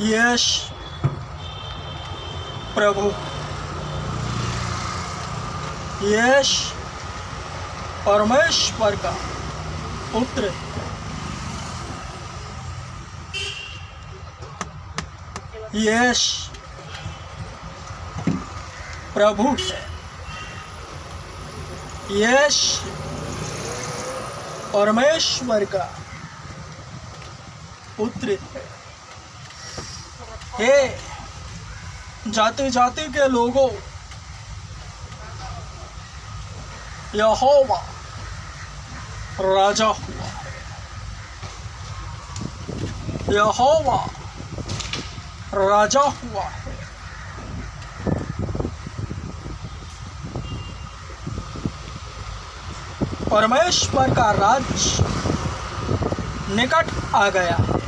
यश प्रभु, यश परमेश्वर का पुत्र, यश प्रभु है, यश परमेश्वर का पुत्र है। हे जाति जाति के लोगों, यहोवा राजा हुआ है, यहोवा राजा हुआ है। परमेश्वर का राज्य निकट आ गया है।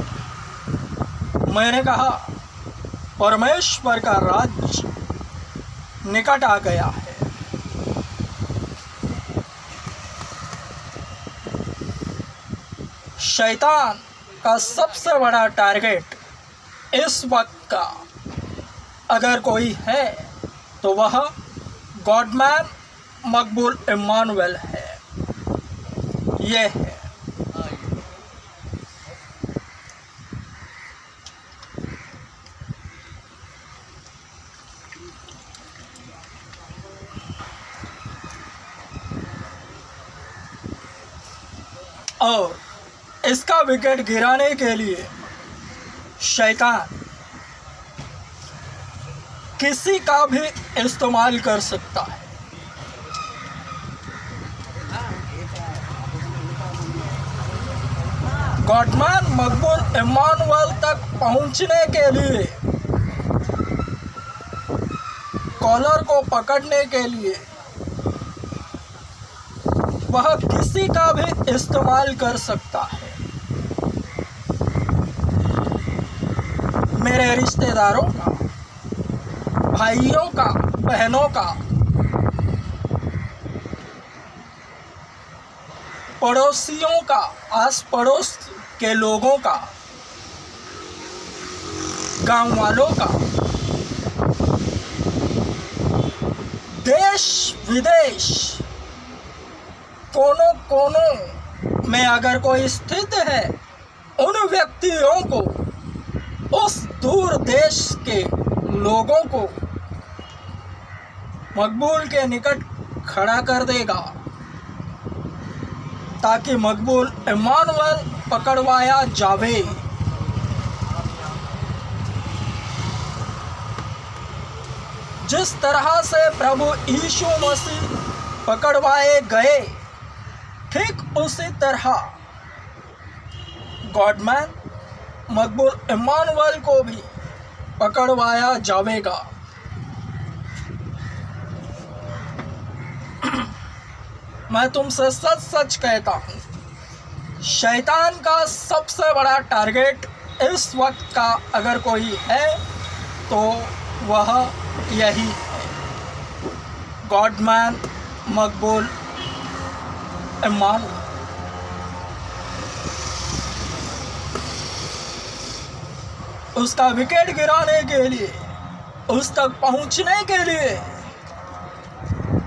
मैंने कहा परमेश्वर का राज्य निकट आ गया है। शैतान का सबसे बड़ा टारगेट इस वक्त का अगर कोई है तो वह गॉडमैन मकबूल इम्मानुएल है। यह है और इसका विकेट गिराने के लिए शैतान किसी का भी इस्तेमाल कर सकता है। गॉडमैन मकबूल इम्मानुएल तक पहुंचने के लिए, कॉलर को पकड़ने के लिए वह किसी का भी इस्तेमाल कर सकता है। मेरे रिश्तेदारों का, भाइयों का, बहनों का, पड़ोसियों का, आस पड़ोस के लोगों का, गांव वालों का, देश विदेश कोनों कोनों में अगर कोई स्थित है, उन व्यक्तियों को, उस दूर देश के लोगों को मकबूल के निकट खड़ा कर देगा ताकि मकबूल इम्मानुएल पकड़वाया जावे। जिस तरह से प्रभु यीशु मसीह पकड़वाए गए, ठीक उसी तरह गॉडमैन मकबूल इम्मानुएल को भी पकड़वाया जाएगा। मैं तुमसे सच सच कहता हूँ, शैतान का सबसे बड़ा टारगेट इस वक्त का अगर कोई है तो वह यही है, गॉडमैन मकबूल इम्मानुएल। उसका विकेट गिराने के लिए, उस तक पहुंचने के लिए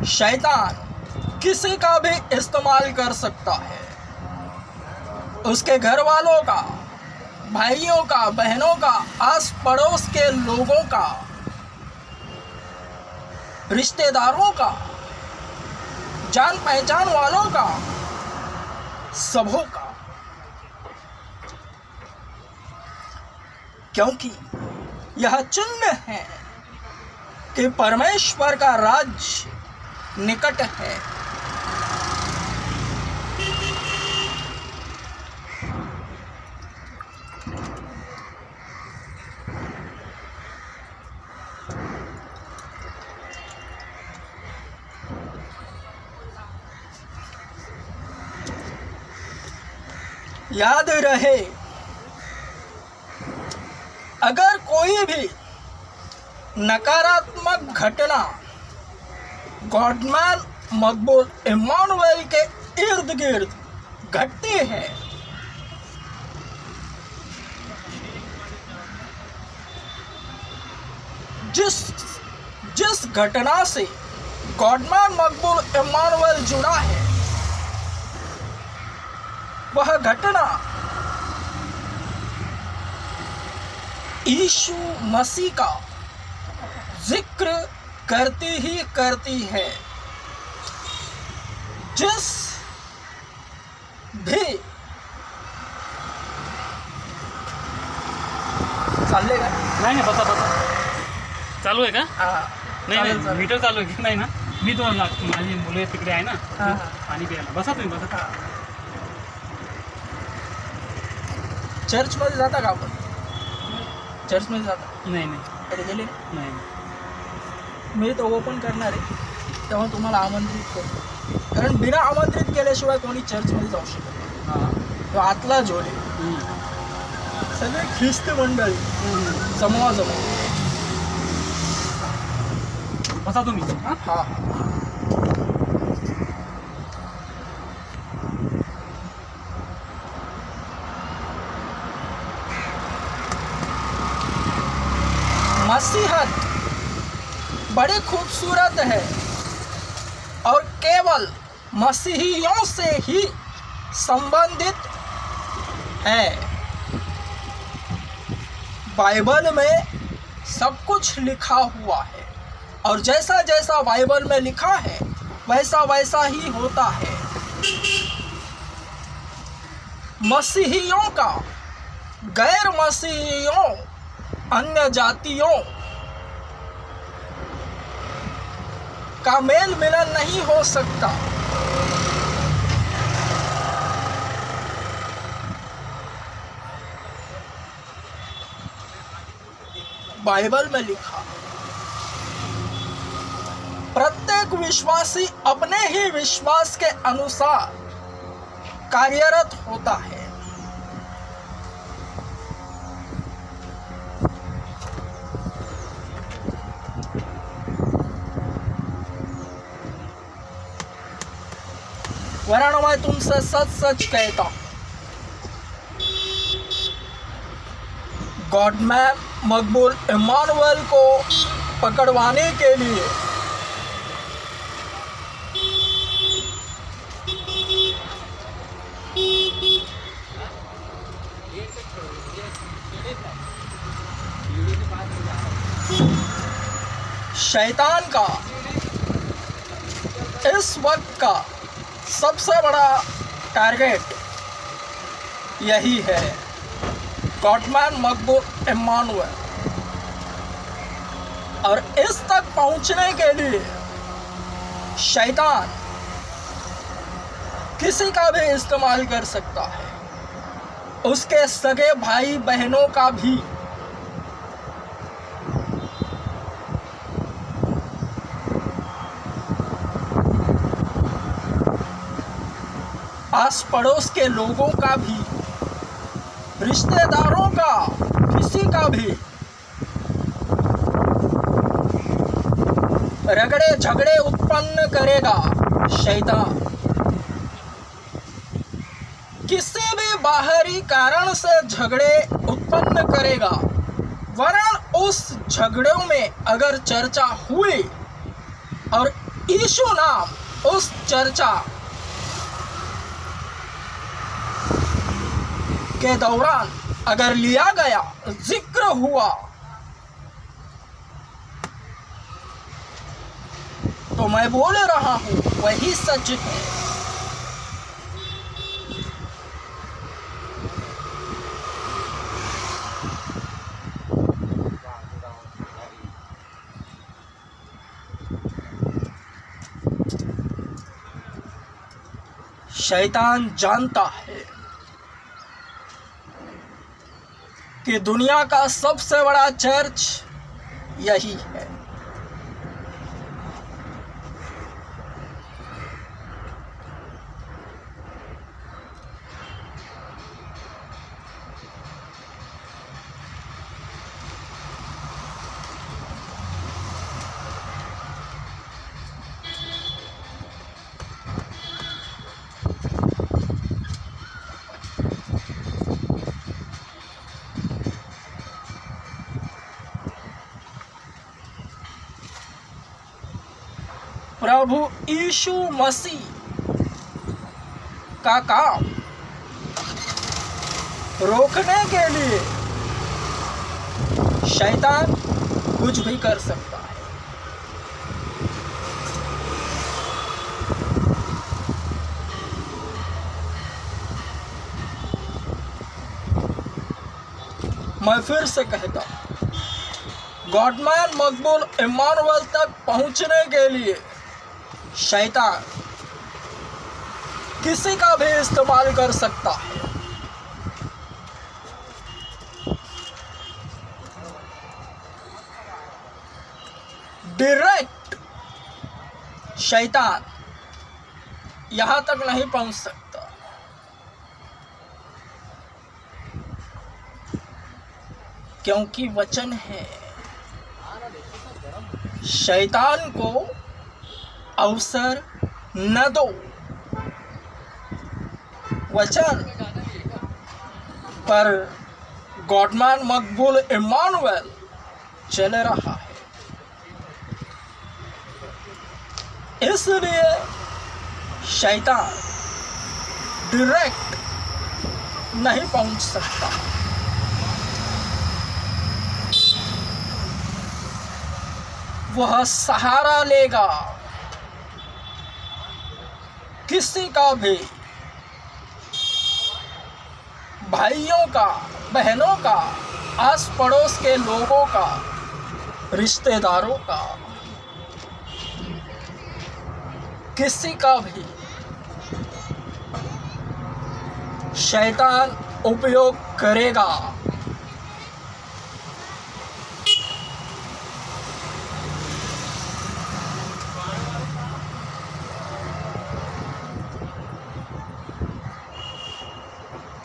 शैतान किसी का भी इस्तेमाल कर सकता है। उसके घर वालों का, भाइयों का, बहनों का, आस पड़ोस के लोगों का, रिश्तेदारों का, जान पहचान वालों का, सबों का, क्योंकि यह चिन्ह है कि परमेश्वर का राज्य निकट है। याद रहे, अगर कोई भी नकारात्मक घटना गॉडमैन मकबूल इम्मानुएल के इर्द गिर्द घटती है जिस जिस घटना से गॉडमैन मकबूल इम्मानुएल जुड़ा है, वह घटना यीशु मसीह का जिक्र करती ही करती है। जिस भी चाललेगा नाही बसा बसा चालू आहे का? नाही चालेल, नाही चालेल. मीटर चालू आहे की नाही ना? मी तुम्हाला लागतो, माझी मुलं तिकडे आहे ना, हां. पाणी प्यायला. बसा तुम्ही बसा. चर्चमध्ये जाता का आपण? चर्चमध्ये जाता नाही नाही कधी गेले? नाही मी तो ओपन करणार आहे, तेव्हा तुम्हाला आमंत्रित करतो. कारण बिना आमंत्रित केल्याशिवाय कोणी चर्चमध्ये जाऊ शकत नाही. हां. तो आतला जोडे सगळे ख्रिस्ती मंडळी समूहाजमूह. बसा तुम्ही. हां हा मसीहत बड़ी खूबसूरत है और केवल मसीहियों से ही संबंधित है। बाइबल में सब कुछ लिखा हुआ है और जैसा जैसा बाइबल में लिखा है वैसा वैसा ही होता है। मसीहियों का गैर मसीहियों, अन्य जातियों का मेल मिलन नहीं हो सकता। बाइबल में लिखा, प्रत्येक विश्वासी अपने ही विश्वास के अनुसार कार्यरत होता है। वरना मैं तुमसे सच सच कहता हूं, गॉडमैन मकबूल इम्मानुएल को पकड़वाने के लिए शैतान का इस वक्त का सबसे बड़ा टारगेट यही है, गॉडमैन मकबूल इम्मानुएल। और इस तक पहुंचने के लिए शैतान किसी का भी इस्तेमाल कर सकता है, उसके सगे भाई बहनों का भी। आस पड़ोस के लोगों का भी, रिश्तेदारों का, किसी का भी रगड़े झगड़े उत्पन्न करेगा शैतान। किसी भी बाहरी कारण से झगड़े उत्पन्न करेगा, वरन उस झगड़ों में अगर चर्चा हुई और यीशु नाम उस चर्चा के दौरान अगर लिया गया, जिक्र हुआ, तो मैं बोल रहा हूं वही सच है। शैतान जानता है कि दुनिया का सबसे बड़ा चर्च यही है। प्रभु यीशु मसीह का काम रोकने के लिए शैतान कुछ भी कर सकता है। मैं फिर से कहता हूं, गॉडमैन मकबूल इम्मानुएल तक पहुंचने के लिए शैतान किसी का भी इस्तेमाल कर सकता है। डायरेक्ट शैतान यहां तक नहीं पहुंच सकता, क्योंकि वचन है शैतान को अवसर न दो। वचन पर गॉडमैन मकबूल इम्मानुएल चल रहा है, इसलिए शैतान डायरेक्ट नहीं पहुंच सकता। वह सहारा लेगा किसी का भी, भाइयों का, बहनों का, आस पड़ोस के लोगों का, रिश्तेदारों का, किसी का भी शैतान उपयोग करेगा।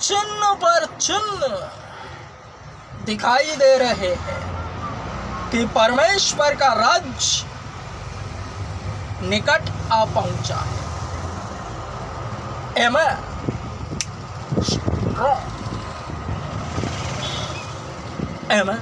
चिन्ह पर चिन्ह दिखाई दे रहे हैं कि परमेश्वर का राज्य निकट आ पहुंचा है। आमेन। आमेन।